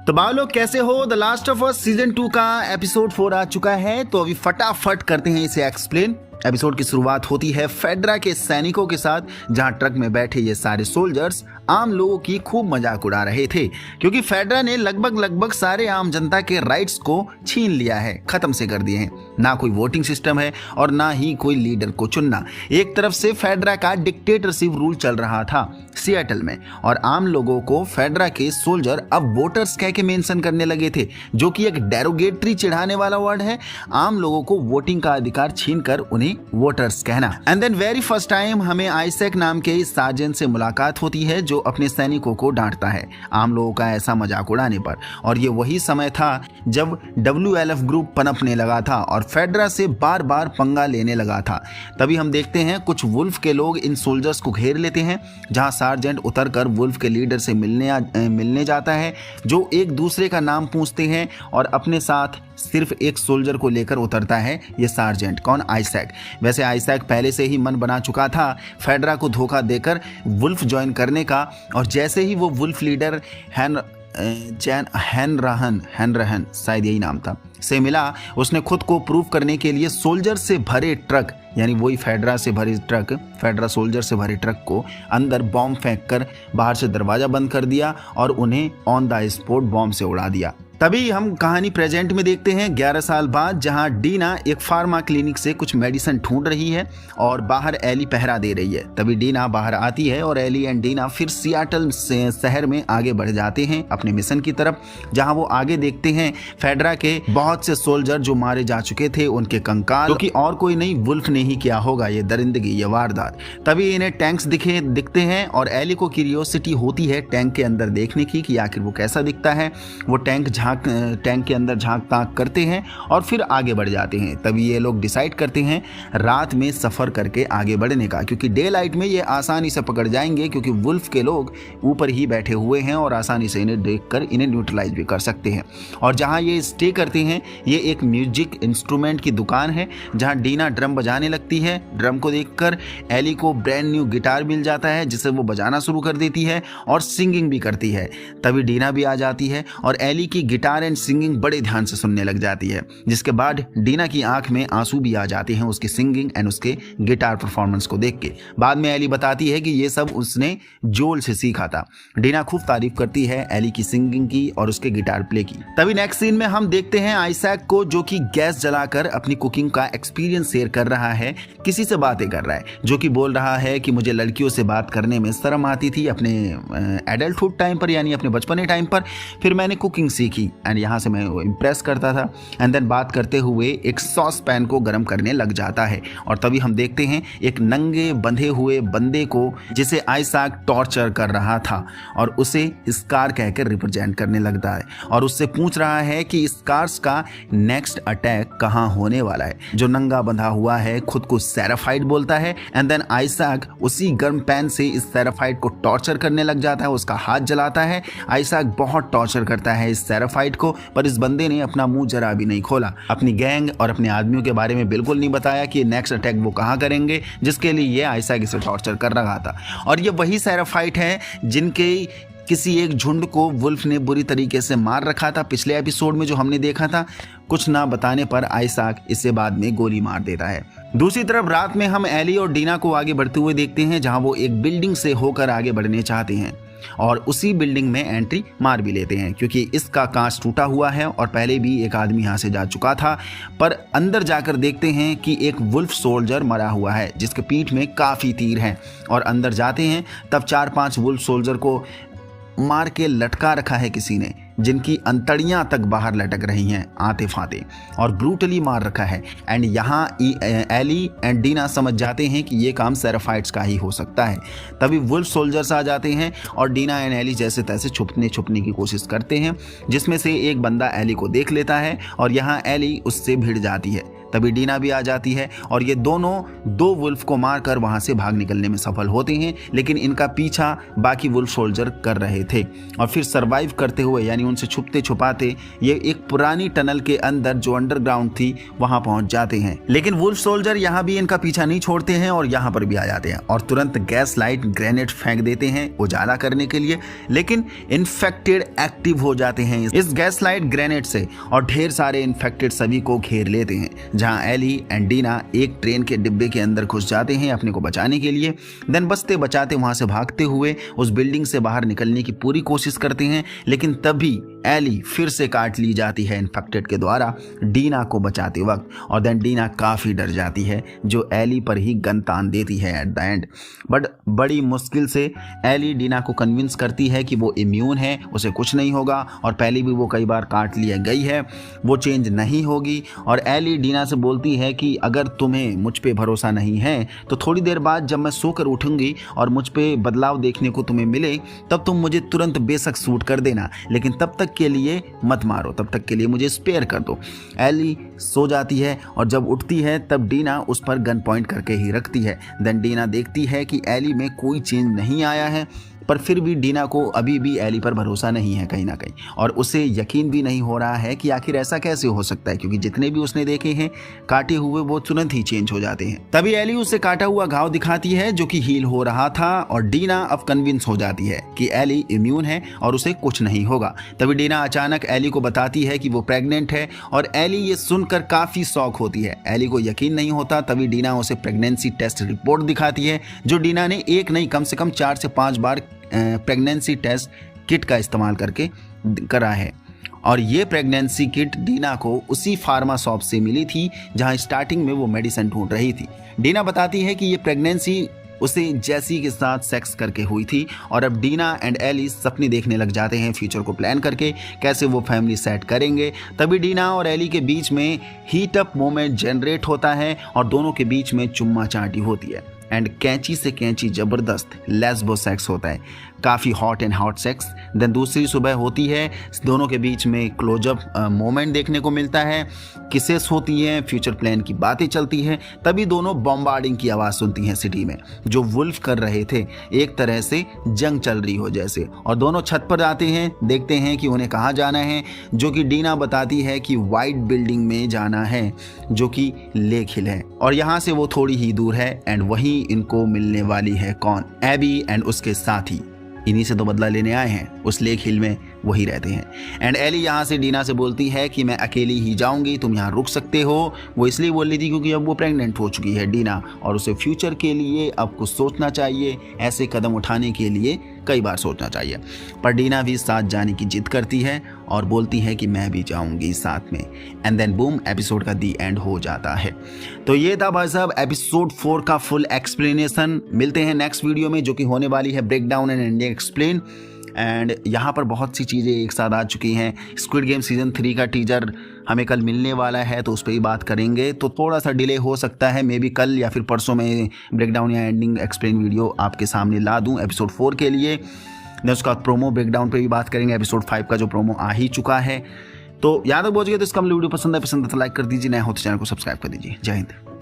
तो भाई लोग कैसे हो। The last of us season 2 का एपिसोड 4 आ चुका है, तो अभी फटाफट करते हैं इसे एक्सप्लेन। एपिसोड की शुरुआत होती है फेडरा के सैनिकों के साथ, जहां ट्रक में बैठे ये सारे सोल्जर्स आम लोगों की खूब मजाक उड़ा रहे थे, क्योंकि फेडरा ने लगभग सारे आम जनता के राइट्स को छीन लिया है, खत्म से कर दिए हैं। ना कोई वोटिंग सिस्टम है और ना ही कोई लीडर को चुनना। एक तरफ से फेडरा का डिक्टेटरशिप रूल चल रहा था सिएटल में, और आम लोगों को फेडरा के सोल्जर अब वोटर्स कह के मेंशन करने लगे थे, जो कि एक डेरोगेटरी चिढ़ाने वाला वर्ड है। आम लोगों को वोटिंग का अधिकार छीनकर उन्हें वोटर्स कहना। And then very first time हमें आइजैक नाम के इस सार्जेंट से मुलाकात होती है, जो अपने सैनिकों को डांटता है आम लोगों का ऐसा मजाक उड़ाने पर। और ये वही समय था जब WLF ग्रुप पनपने लगा था और फेडरा से बार बार पंगा लेने लगा था। तभी हम देखते हैं कुछ वुल्फ के लोग इन सोल्जर्स को घेर लेते हैं, जहां सार्जेंट उतरकर वुल्फ के लीडर से मिलने जाता है, जो एक दूसरे का नाम पूछते हैं और अपने साथ सिर्फ एक सोल्जर को लेकर उतरता है ये सार्जेंट। कौन? आइजैक। वैसे आइजैक पहले से ही मन बना चुका था फेडरा को धोखा देकर वुल्फ ज्वाइन करने का, और जैसे ही वो वुल्फ लीडर हैनरहन शायद यही नाम था से मिला, उसने खुद को प्रूव करने के लिए सोल्जर से भरे ट्रक, यानी वही फेडरा सोल्जर से भरे ट्रक को अंदर बॉम्ब फेंक कर बाहर से दरवाजा बंद कर दिया और उन्हें ऑन द स्पॉट बॉम्ब से उड़ा दिया। तभी हम कहानी प्रेजेंट में देखते हैं 11 साल बाद, जहां डीना एक फार्मा क्लिनिक से कुछ मेडिसिन ढूंढ रही है और बाहर एली पहरा दे रही है। तभी डीना बाहर आती है और एली एंड डीना फिर सियाटल शहर में आगे बढ़ जाते हैं अपने मिशन की तरफ, जहां वो आगे देखते हैं फेडरा के बहुत से सोल्जर जो मारे जा चुके थे, उनके कंकाल, क्योंकि और कोई नहीं वुल्फ ने ही किया होगा ये दरिंदगी, ये वारदात। तभी इन्हें टैंक्स दिखते हैं और एली को क्यूरियोसिटी होती है टैंक के अंदर देखने की कि आखिर वो कैसा दिखता है। वो टैंक के अंदर झांक ताक करते हैं और फिर आगे बढ़ जाते हैं। तभी ये लोग डिसाइड करते हैं रात में सफ़र करके आगे बढ़ने का, क्योंकि डे लाइट में ये आसानी से पकड़ जाएंगे, क्योंकि वुल्फ के लोग ऊपर ही बैठे हुए हैं और आसानी से इन्हें देखकर इन्हें न्यूट्रलाइज भी कर सकते हैं। और जहां ये स्टे करते हैं, ये एक म्यूजिक इंस्ट्रूमेंट की दुकान है, जहां डीना ड्रम बजाने लगती है। ड्रम को देखकर एली को ब्रांड न्यू गिटार मिल जाता है, जिसे वो बजाना शुरू कर देती है और सिंगिंग भी करती है। तभी डीना भी आ जाती है और एली की गिटार एंड सिंगिंग बड़े ध्यान से सुनने लग जाती है, जिसके बाद डीना की आंख में आंसू भी आ जाते हैं उसकी सिंगिंग एंड उसके गिटार परफॉर्मेंस को देख के। बाद में एली बताती है कि ये सब उसने जोल से सीखा था। डीना खूब तारीफ करती है एली की सिंगिंग की और उसके गिटार प्ले की। तभी नेक्स्ट सीन में हम देखते हैं आइजैक को, जो कि गैस जलाकर अपनी कुकिंग का एक्सपीरियंस शेयर कर रहा है, किसी से बातें कर रहा है, जो कि बोल रहा है कि मुझे लड़कियों से बात करने में शर्म आती थी अपने एडल्टहुड टाइम पर, यानी अपने बचपने टाइम पर। फिर मैंने कुकिंग सीखी एंड यहाँ से मैं इम्प्रेस करता था। एंड देन बात करते हुए एक सॉस पैन को गर्म करने लग जाता है, और तभी हम देखते हैं एक नंगे बंधे हुए बंदे को, जिसे आइजैक टॉर्चर कर रहा था और उसे स्कार कहकर रिप्रेजेंट करने लगता है और उससे पूछ रहा है कि स्कार्स का नेक्स्ट अटैक कहाँ होने वाला है। जो नंगा बंधा हुआ है खुद को सेराफाइट बोलता है। एंड देन आइजैक उसी गर्म पैन से इस सेराफाइट को टॉर्चर करने लग जाता है, उसका हाथ जलाता है। आइजैक बहुत टॉर्चर करता है इस सेराफाइट को, पर इस बंदे ने अपना मुंह जरा भी नहीं खोला, अपनी गैंग और अपने आदमियों के बारे में बिल्कुल नहीं बताया कि नेक्स्ट अटैक वो कहाँ करेंगे, जिसके लिए ये आइजैक इसे टॉर्चर कर रहा था। और ये वही सेराफाइट है जिनके किसी एक झुंड को वुल्फ ने बुरी तरीके से मार रखा था पिछले एपिसोड में, जो हमने देखा था। कुछ ना बताने पर आइजैक इसे बाद में गोली मार देता है। दूसरी तरफ रात में हम एली और डीना को आगे बढ़ते हुए देखते हैं, जहां वो एक बिल्डिंग से होकर आगे बढ़ने चाहते हैं और उसी बिल्डिंग में एंट्री मार भी लेते हैं, क्योंकि इसका कांच टूटा हुआ है और पहले भी एक आदमी यहाँ से जा चुका था। पर अंदर जाकर देखते हैं कि एक वुल्फ सोल्जर मरा हुआ है, जिसके पीठ में काफ़ी तीर हैं। और अंदर जाते हैं तब 4-5 वुल्फ सोल्जर को मार के लटका रखा है किसी ने, जिनकी अंतड़ियां तक बाहर लटक रही हैं आते फाते, और ब्रूटली मार रखा है। एंड यहाँ एली एंड डीना समझ जाते हैं कि ये काम सेराफाइट्स का ही हो सकता है। तभी वुल्फ सोल्जर्स आ जाते हैं और डीना एंड एली जैसे तैसे छुपने की कोशिश करते हैं, जिसमें से एक बंदा एली को देख लेता है और यहाँ एली उससे भिड़ जाती है। तभी डीना भी आ जाती है और ये दोनों दो वुल्फ को मारकर वहां से भाग निकलने में सफल होते हैं, लेकिन इनका पीछा बाकी वुल्फ सोल्जर कर रहे थे और फिर सर्वाइव करते हुए यानी उनसे छुपते छुपाते ये एक पुरानी टनल के अंदर जो अंडरग्राउंड थी वहां पहुंच जाते हैं। लेकिन वुल्फ सोल्जर यहां भी इनका पीछा नहीं छोड़ते हैं और यहां पर भी आ जाते हैं और तुरंत गैस लाइट ग्रेनेड फेंक देते हैं उजाला करने के लिए, लेकिन इन्फेक्टेड एक्टिव हो जाते हैं इस गैस लाइट ग्रेनेड से और ढेर सारे इन्फेक्टेड सभी को घेर लेते हैं, जहां एली एंड डीना एक ट्रेन के डिब्बे के अंदर घुस जाते हैं अपने को बचाने के लिए। देन बचते बचाते वहां से भागते हुए उस बिल्डिंग से बाहर निकलने की पूरी कोशिश करते हैं, लेकिन तभी एली फिर से काट ली जाती है इन्फेक्टेड के द्वारा डीना को बचाते वक्त और देन डीना काफ़ी डर जाती है जो एली पर ही गन तान देती है एट द एंड। बट बड़ी मुश्किल से एली डीना को कन्विंस करती है कि वो इम्यून है, उसे कुछ नहीं होगा और पहले भी वो कई बार काट लिया गई है, वो चेंज नहीं होगी। और एली डीना से बोलती है कि अगर तुम्हें मुझ पे भरोसा नहीं है तो थोड़ी देर बाद जब मैं सोकर उठूंगी और मुझ पे बदलाव देखने को तुम्हें मिले तब तुम मुझे तुरंत बेशक शूट कर देना, लेकिन तब तक के लिए मत मारो, तब तक के लिए मुझे स्पेयर कर दो। एली सो जाती है और जब उठती है तब डीना उस पर गन पॉइंट करके ही रखती है। देन डीना देखती है कि एली में कोई चेंज नहीं आया है, पर फिर भी डीना को अभी भी एली पर भरोसा नहीं है कहीं ना कहीं और उसे यकीन भी नहीं हो रहा है कि आखिर ऐसा कैसे हो सकता है, क्योंकि जितने भी उसने देखे हैं काटे हुए वो तुरंत ही चेंज हो जाते हैं। तभी एली उसे काटा हुआ घाव दिखाती है जो कि हील हो रहा था और डीना अब कन्विंस हो जाती है कि एली इम्यून है और उसे कुछ नहीं होगा। तभी डीना अचानक एली को बताती है कि वो प्रेग्नेंट है और एली ये सुनकर काफी शॉक होती है। एली को यकीन नहीं होता, तभी डीना उसे प्रेगनेंसी टेस्ट रिपोर्ट दिखाती है जो डीना ने एक नहीं कम से कम 4 से 5 बार प्रेगनेंसी टेस्ट किट का इस्तेमाल करके करा है और ये प्रेगनेंसी किट डीना को उसी फार्मा शॉप से मिली थी जहां स्टार्टिंग में वो मेडिसिन ढूंढ रही थी। डीना बताती है कि ये प्रेगनेंसी उसे जैसी के साथ सेक्स करके हुई थी और अब डीना एंड एली सपने देखने लग जाते हैं फ्यूचर को प्लान करके कैसे वो फैमिली सेट करेंगे। तभी डीना और एली के बीच में हीट अप मोमेंट जनरेट होता है और दोनों के बीच में चुम्मा चाटी होती है एंड कैंची से कैंची जबरदस्त लेस्बो सेक्स होता है, काफ़ी hot and hot sex. Then दूसरी सुबह होती है, दोनों के बीच में क्लोजअप मोमेंट देखने को मिलता है, किसेस होती हैं, फ्यूचर प्लान की बातें चलती हैं। तभी दोनों बॉम्बार्डिंग की आवाज़ सुनती हैं सिटी में जो वुल्फ कर रहे थे, एक तरह से जंग चल रही हो जैसे, और दोनों छत पर आते हैं, देखते हैं कि उन्हें कहाँ जाना है, जो कि डीना बताती है कि वाइट बिल्डिंग में जाना है जो कि लेक हिल है और यहाँ से वो थोड़ी ही दूर है एंड वहीं इनको मिलने वाली है कौन, एबी एंड उसके साथी। इन्हीं से तो बदला लेने आए हैं, उस लेक हिल में वही रहते हैं। एंड एली यहाँ से डीना से बोलती है कि मैं अकेली ही जाऊंगी, तुम यहाँ रुक सकते हो। वो इसलिए बोल रही थी क्योंकि अब वो प्रेग्नेंट हो चुकी है डीना और उसे फ्यूचर के लिए अब कुछ सोचना चाहिए, ऐसे कदम उठाने के लिए कई बार सोचना चाहिए। पर डीना भी साथ जाने की जिद करती है और बोलती है कि मैं भी जाऊंगी साथ में। एंड देन बूम, एपिसोड का दी एंड हो जाता है। तो ये था भाई साहब एपिसोड 4 का फुल एक्सप्लेनेशन। मिलते हैं नेक्स्ट वीडियो में जो कि होने वाली है break down and India explain. And यहाँ पर बहुत सी चीज़ें एक साथ आ चुकी हैं। स्क्विड गेम सीजन 3 का टीजर हमें कल मिलने वाला है तो उस पर ही बात करेंगे, तो थोड़ा सा डिले हो सकता है, मे बी कल या फिर परसों में ब्रेकडाउन या एंडिंग एक्सप्लेन वीडियो आपके सामने ला दूँ एपिसोड 4 के लिए। देन उसका प्रोमो ब्रेकडाउन पे भी बात करेंगे, एपिसोड 5 का जो प्रोमो आ ही चुका है। तो यहाँ तक पहुँच गए तो इसका वीडियो पसंद है तो लाइक कर दीजिए, नया हो तो चैनल को सब्सक्राइब कर दीजिए। जय हिंद।